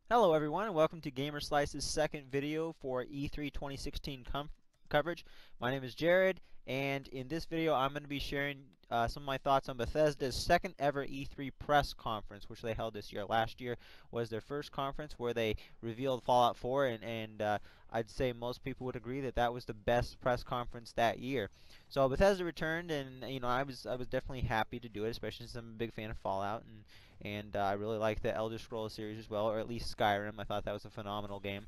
Hello everyone and welcome to GamerSlice's second video for E3 2016 coverage. My name is Jared, and in this video I'm going to be sharing some of my thoughts on Bethesda's second ever E3 press conference, which they held this year. Last year was their first conference where they revealed Fallout 4, and I'd say most people would agree that that was the best press conference that year. So Bethesda returned, and I was definitely happy to do it, especially since I'm a big fan of Fallout, and I really like the Elder Scrolls series as well, or at least Skyrim. I thought that was a phenomenal game.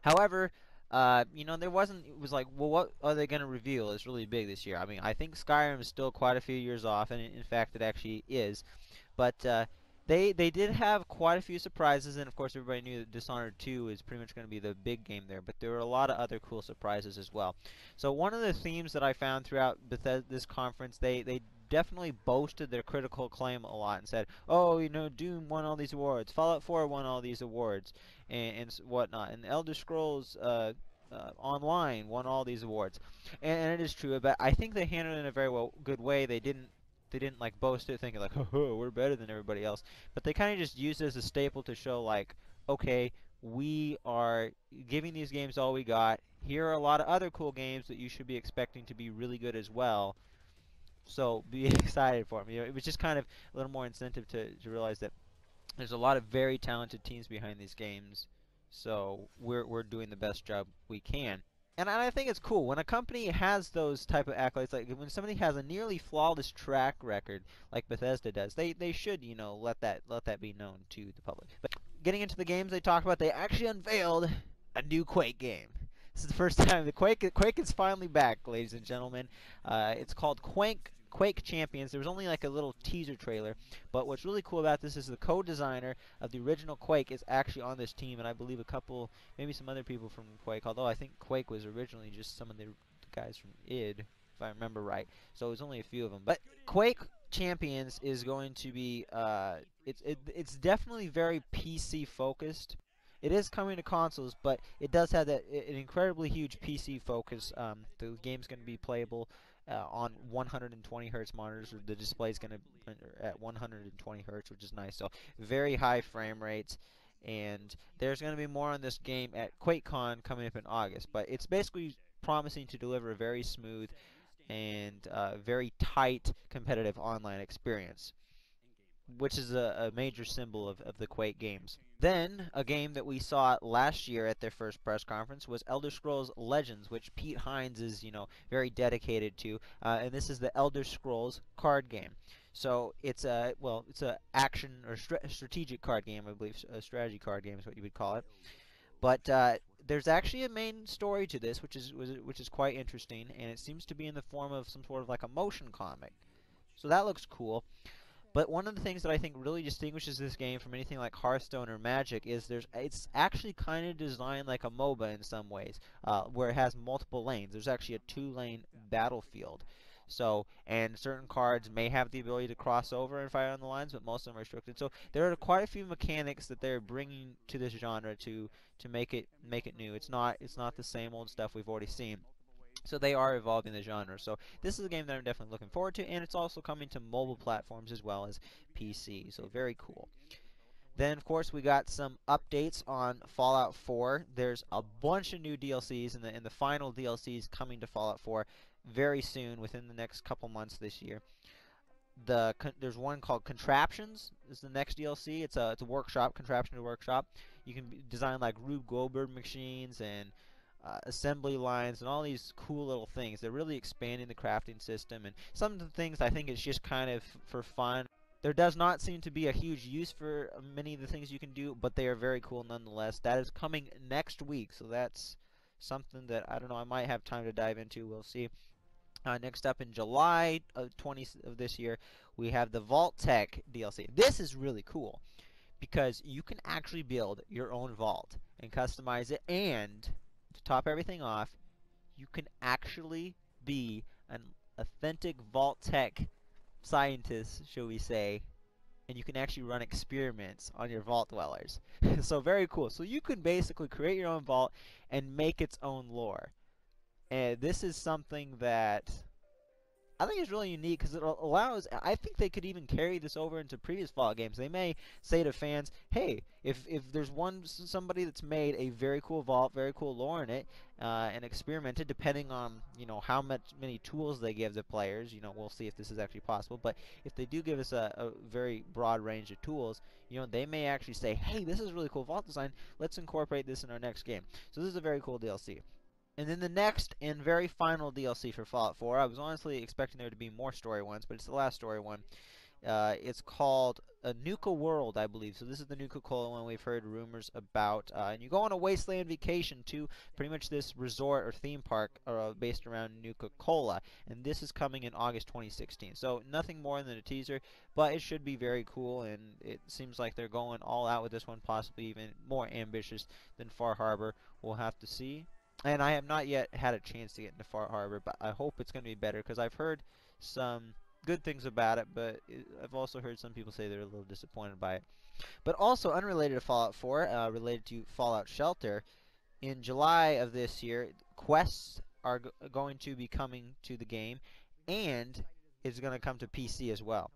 However, there wasn't. It was like, well, what are they going to reveal? It's really big this year. I mean, I think Skyrim is still quite a few years off, and in fact, it actually is. But they did have quite a few surprises, and of course, everybody knew that Dishonored 2 is pretty much going to be the big game there. But there were a lot of other cool surprises as well. So one of the themes that I found throughout this conference, they definitely boasted their critical acclaim a lot and said, "Oh, Doom won all these awards, Fallout 4 won all these awards, and whatnot, and Elder Scrolls." Online won all these awards, and it is true. But I think they handled it in a very good way. They didn't like boast it, thinking like, "Oh, we're better than everybody else." But they kind of just used it as a staple to show, like, okay, we are giving these games all we got. Here are a lot of other cool games that you should be expecting to be really good as well. So be excited for them. It was just kind of a little more incentive to realize that there's a lot of very talented teams behind these games. So we're doing the best job we can. And I think it's cool when a company has those type of accolades, like when somebody has a nearly flawless track record like Bethesda does. They should, let that be known to the public. But getting into the games they talked about, they actually unveiled a new Quake game. This is the first time the Quake is finally back, ladies and gentlemen. It's called Quake Champions. There was only like a little teaser trailer, but what's really cool about this is the co-designer of the original Quake is actually on this team, and I believe a couple, maybe some other people from Quake, although I think Quake was originally just some of the guys from id, if I remember right. So it was only a few of them. But Quake Champions is going to be it's definitely very PC focused. It is coming to consoles, but it does have an incredibly huge PC focus. The game's going to be playable on 120 hertz monitors. Or the display's going to be at 120 hertz, which is nice. So very high frame rates. And there's going to be more on this game at QuakeCon coming up in August. But it's basically promising to deliver a very smooth and very tight competitive online experience, which is a major symbol of the Quake games. Then, a game that we saw last year at their first press conference was Elder Scrolls Legends, which Pete Hines is, very dedicated to, and this is the Elder Scrolls card game. So it's a action or strategic card game, I believe. A strategy card game is what you would call it. But there's actually a main story to this, which is quite interesting, and it seems to be in the form of some sort of like a motion comic. So that looks cool. But one of the things that I think really distinguishes this game from anything like Hearthstone or Magic is it's actually kind of designed like a MOBA in some ways, where it has multiple lanes. There's actually a two-lane battlefield. So, and certain cards may have the ability to cross over and fight on the lines, but most of them are restricted. So there are quite a few mechanics that they're bringing to this genre to make it new. It's not the same old stuff we've already seen. So they are evolving the genre. So this is a game that I'm definitely looking forward to, and it's also coming to mobile platforms as well as PC. So very cool. Then, of course, we got some updates on Fallout 4. There's a bunch of new DLCs, and the final DLCs coming to Fallout 4 very soon, within the next couple months this year. There's one called Contraptions. Is the next DLC. It's a workshop, contraption workshop. You can design like Rube Goldberg machines and assembly lines and all these cool little things. They're really expanding the crafting system, and some of the things I think it's just kind of for fun. There does not seem to be a huge use for many of the things you can do, but they are very cool nonetheless. That is coming next week, so that's something that I don't know. I might have time to dive into. We'll see. Next up in July of this year, we have the Vault Tech DLC. This is really cool because you can actually build your own vault and customize it, and to top everything off, you can actually be an authentic Vault Tech scientist, shall we say, and you can actually run experiments on your vault dwellers. So very cool. So you can basically create your own vault and make its own lore. And this is something that I think it's really unique because it allows. I think they could even carry this over into previous Fallout games. They may say to fans, "Hey, if there's somebody that's made a very cool vault, very cool lore in it, and experimented, depending on how many tools they give the players. We'll see if this is actually possible. But if they do give us a very broad range of tools, they may actually say, "Hey, this is a really cool vault design. Let's incorporate this in our next game." So this is a very cool DLC. And then the next and very final DLC for Fallout 4, I was honestly expecting there to be more story ones, but it's the last story one. It's called Nuka World, I believe. So this is the Nuka-Cola one we've heard rumors about. And you go on a wasteland vacation to pretty much this resort or theme park based around Nuka-Cola. And this is coming in August 2016. So nothing more than a teaser, but it should be very cool. And it seems like they're going all out with this one, possibly even more ambitious than Far Harbor. We'll have to see. And I have not yet had a chance to get into Far Harbor, but I hope it's going to be better because I've heard some good things about it, but I've also heard some people say they're a little disappointed by it. But also unrelated to Fallout 4, related to Fallout Shelter, in July of this year, quests are going to be coming to the game, and it's going to come to PC as well.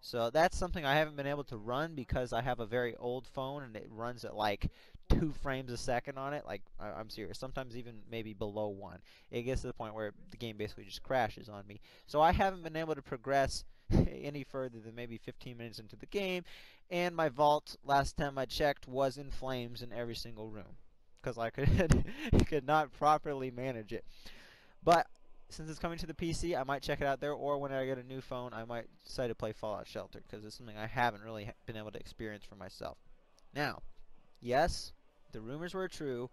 So that's something I haven't been able to run because I have a very old phone and it runs at like 2 frames a second on it. Like, I'm serious. Sometimes even maybe below 1. It gets to the point where the game basically just crashes on me. So I haven't been able to progress any further than maybe 15 minutes into the game. And my vault, last time I checked, was in flames in every single room. Because I could not properly manage it. But since it's coming to the PC, I might check it out there, or when I get a new phone, I might decide to play Fallout Shelter, because it's something I haven't really been able to experience for myself. Now, yes, the rumors were true.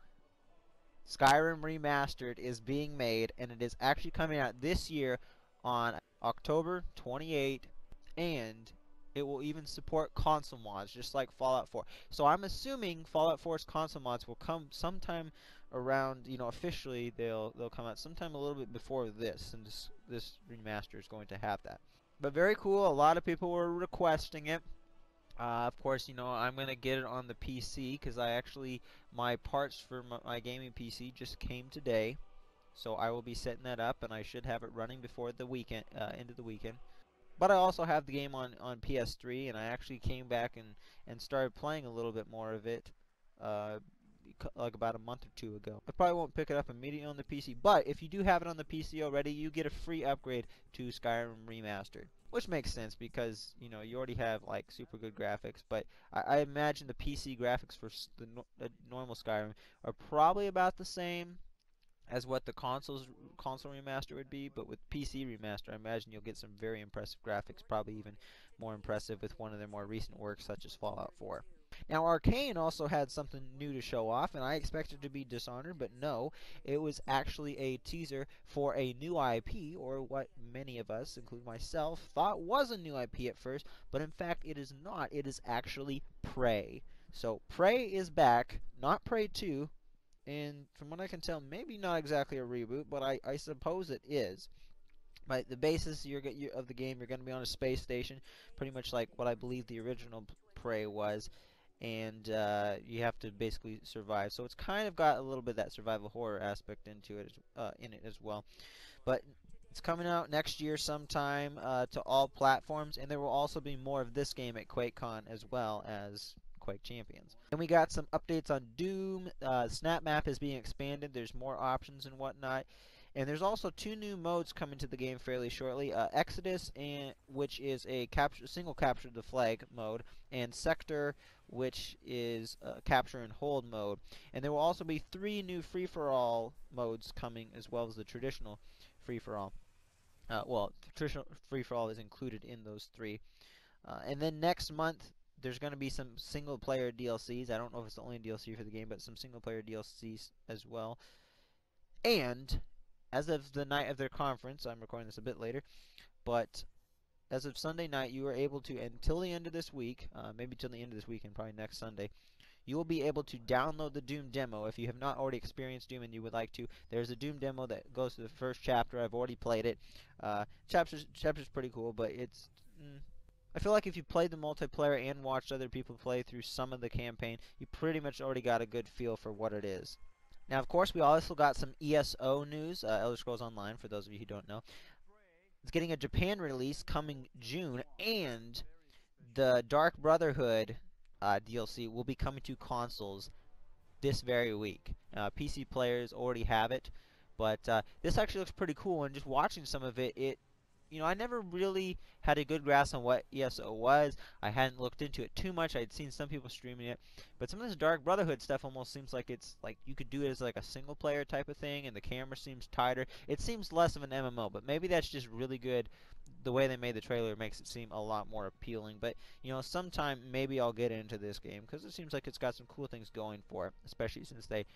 Skyrim Remastered is being made, and it is actually coming out this year on October 28th, and it will even support console mods, just like Fallout 4. So I'm assuming Fallout 4's console mods will come sometime around, officially they'll come out sometime a little bit before this, and this remaster is going to have that. But very cool. A lot of people were requesting it. Of course, I'm going to get it on the PC because my parts for my gaming PC just came today. So I will be setting that up, and I should have it running before the weekend, end of the weekend. But I also have the game on PS3, and I actually came back and started playing a little bit more of it, uh, like about a month or two ago. I probably won't pick it up immediately on the PC, but if you do have it on the PC already, you get a free upgrade to Skyrim Remastered. Which makes sense because, you already have, like, super good graphics, but I imagine the PC graphics for the normal Skyrim are probably about the same as what the console remaster would be, but with PC remaster, I imagine you'll get some very impressive graphics, probably even more impressive with one of their more recent works, such as Fallout 4. Now, Arcane also had something new to show off, and I expected it to be Dishonored, but no, it was actually a teaser for a new IP, or what many of us, including myself, thought was a new IP at first, but in fact it is not. It is actually Prey. So, Prey is back, not Prey 2, and from what I can tell, maybe not exactly a reboot, but I suppose it is. But the basis of the game, you're going to be on a space station, pretty much like what I believe the original Prey was, and you have to basically survive. So it's kind of got a little bit of that survival horror aspect in it as well. But it's coming out next year sometime to all platforms, and there will also be more of this game at QuakeCon as well as Quake Champions. And we got some updates on Doom. Snap map is being expanded. There's more options and whatnot. And there's also 2 new modes coming to the game fairly shortly. Exodus, which is a single capture the flag mode, and Sector, which is a capture and hold mode. And there will also be 3 new free-for-all modes coming, as well as the traditional free-for-all. Well, the traditional free-for-all is included in those 3. And then next month, there's going to be some single-player DLCs. I don't know if it's the only DLC for the game, but some single-player DLCs as well. And as of the night of their conference, I'm recording this a bit later, but as of Sunday night, you are able to, until the end of this week, maybe till the end of this week and probably next Sunday, you will be able to download the Doom demo. If you have not already experienced Doom and you would like to, there's a Doom demo that goes to the first chapter. I've already played it. Chapter's pretty cool, but it's... I feel like if you played the multiplayer and watched other people play through some of the campaign, you pretty much already got a good feel for what it is. Now, of course, we also got some ESO news, Elder Scrolls Online, for those of you who don't know. It's getting a Japan release coming June, and the Dark Brotherhood DLC will be coming to consoles this very week. PC players already have it, but this actually looks pretty cool. And just watching some of it, I never really had a good grasp on what ESO was. I hadn't looked into it too much. I'd seen some people streaming it, but some of this Dark Brotherhood stuff almost seems like it's like you could do it as like a single player type of thing, and the camera seems tighter. It seems less of an MMO, but maybe that's just really good. The way they made the trailer makes it seem a lot more appealing. But sometime maybe I'll get into this game because it seems like it's got some cool things going for it, especially since they,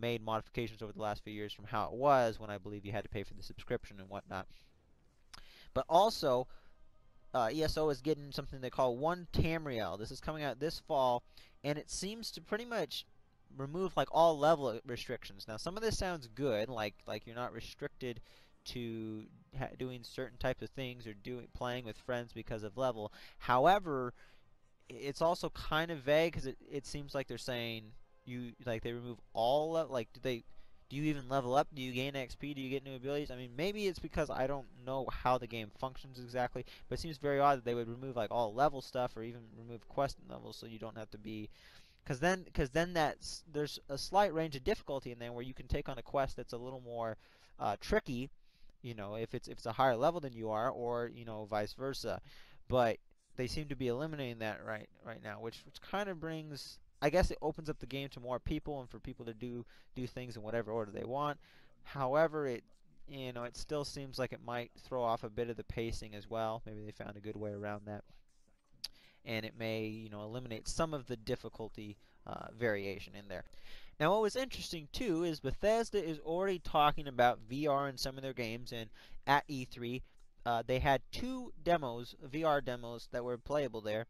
made modifications over the last few years from how it was when I believe you had to pay for the subscription and whatnot. But also, ESO is getting something they call One Tamriel. This is coming out this fall, and it seems to pretty much remove like all level restrictions. Now, some of this sounds good, like you're not restricted to doing certain types of things or playing with friends because of level. However, it's also kind of vague because it seems like they're saying they remove all like do you even level up? Do you gain XP? Do you get new abilities? I mean, maybe it's because I don't know how the game functions exactly, but it seems very odd that they would remove like all level stuff or even remove quest levels so you don't have to be because then there's a slight range of difficulty in there where you can take on a quest that's a little more tricky, if it's a higher level than you are, or vice versa. But they seem to be eliminating that right now, which kind of brings, I guess, it opens up the game to more people and for people to do things in whatever order they want. However, it still seems like it might throw off a bit of the pacing as well. Maybe they found a good way around that, and it may eliminate some of the difficulty variation in there. Now, what was interesting too is Bethesda is already talking about VR in some of their games, and at E3, they had two demos, VR demos, that were playable there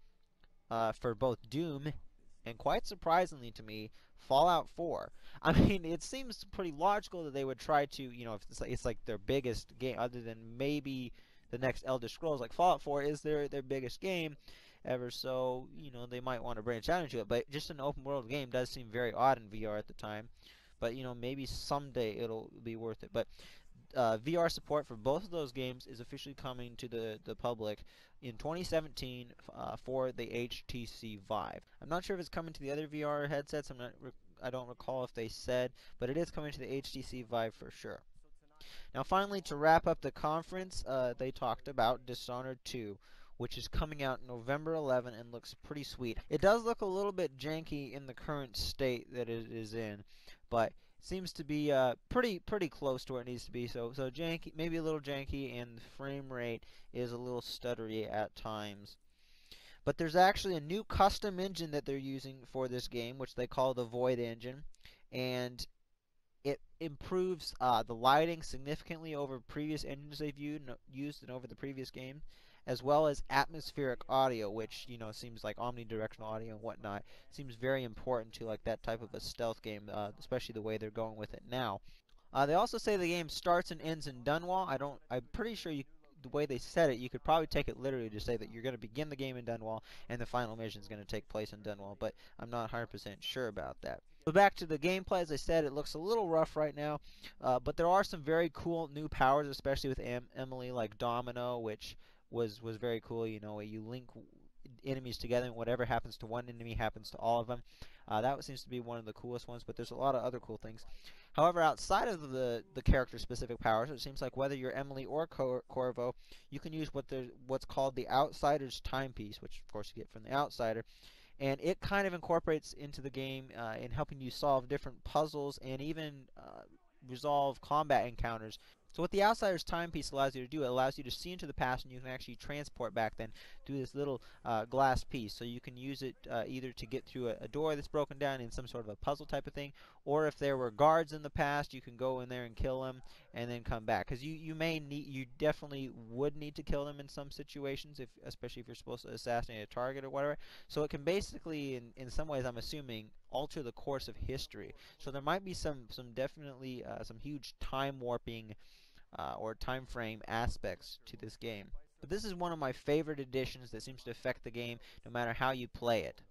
for both Doom and, quite surprisingly to me, Fallout 4. I mean, it seems pretty logical that they would try to, if it's like their biggest game, other than maybe the next Elder Scrolls, like Fallout 4 is their biggest game ever, so they might want to branch out into it. But just an open world game does seem very odd in VR at the time. But maybe someday it'll be worth it. But VR support for both of those games is officially coming to the public in 2017 for the HTC Vive. I'm not sure if it's coming to the other VR headsets. I don't recall if they said, but it is coming to the HTC Vive for sure. Now, finally, to wrap up the conference, they talked about Dishonored 2, which is coming out November 11 and looks pretty sweet. It does look a little bit janky in the current state that it is in, but seems to be pretty close to where it needs to be. So janky, maybe a little janky, and the frame rate is a little stuttery at times. But there's actually a new custom engine that they're using for this game, which they call the Void engine, and it improves the lighting significantly over previous engines they've used and over the previous game, as well as atmospheric audio, which seems like omnidirectional audio and whatnot. Seems very important to like that type of a stealth game, especially the way they're going with it now. They also say the game starts and ends in Dunwall. I'm pretty sure the way they said it, you could probably take it literally to say that you're going to begin the game in Dunwall and the final mission is going to take place in Dunwall, but I'm not 100% sure about that. So back to the gameplay, as I said, it looks a little rough right now, but there are some very cool new powers, especially with Emily, like Domino, which was very cool. You link enemies together, and whatever happens to one enemy happens to all of them. That seems to be one of the coolest ones, but there's a lot of other cool things. However, outside of the character-specific powers, it seems like whether you're Emily or Corvo, you can use what's called the Outsider's Timepiece, which of course you get from the Outsider, and it kind of incorporates into the game in helping you solve different puzzles and even resolve combat encounters. So what the Outsider's Timepiece allows you to do, it allows you to see into the past, and you can actually transport back then through this little glass piece. So you can use it either to get through a door that's broken down in some sort of a puzzle type of thing, or if there were guards in the past, you can go in there and kill them and then come back. Because you definitely would need to kill them in some situations, especially if you're supposed to assassinate a target or whatever. So it can basically, in some ways, I'm assuming, alter the course of history. So there might be some definitely some huge time warping or time frame aspects to this game. But this is one of my favorite additions that seems to affect the game no matter how you play it.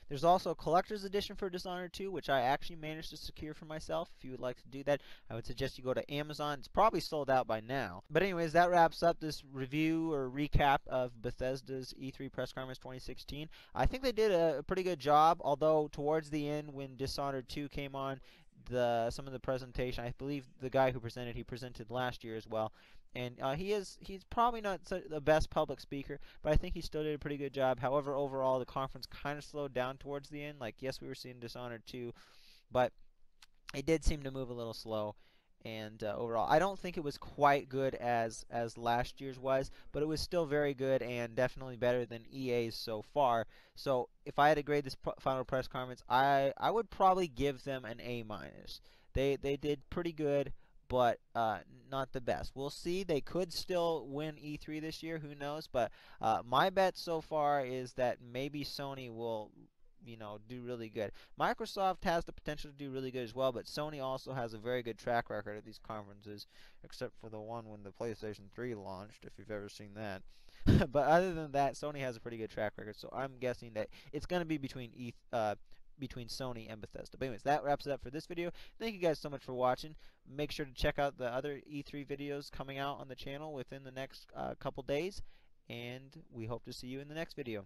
There's also a collector's edition for Dishonored 2, which I actually managed to secure for myself. If you would like to do that, I would suggest you go to Amazon. It's probably sold out by now. But anyways, that wraps up this review or recap of Bethesda's E3 press conference 2016. I think they did a pretty good job, although towards the end when Dishonored 2 came on, some of the presentation, I believe the guy who presented, he presented last year as well, and he's probably not the best public speaker, but I think he still did a pretty good job. However, overall the conference kind of slowed down towards the end. Like, yes, we were seeing Dishonored 2, but it did seem to move a little slow. And overall, I don't think it was quite good as last year's was, but it was still very good and definitely better than EA's so far. So if I had to grade this final press conference, I would probably give them an A minus. They did pretty good, but not the best. We'll see. They could still win E3 this year. Who knows? But my bet so far is that maybe Sony will, do really good. Microsoft has the potential to do really good as well, but Sony also has a very good track record at these conferences, except for the one when the PlayStation 3 launched, if you've ever seen that. But other than that, Sony has a pretty good track record, so I'm guessing that it's going to be between Sony and Bethesda. But anyways, that wraps it up for this video. Thank you guys so much for watching. Make sure to check out the other E3 videos coming out on the channel within the next couple days, and we hope to see you in the next video.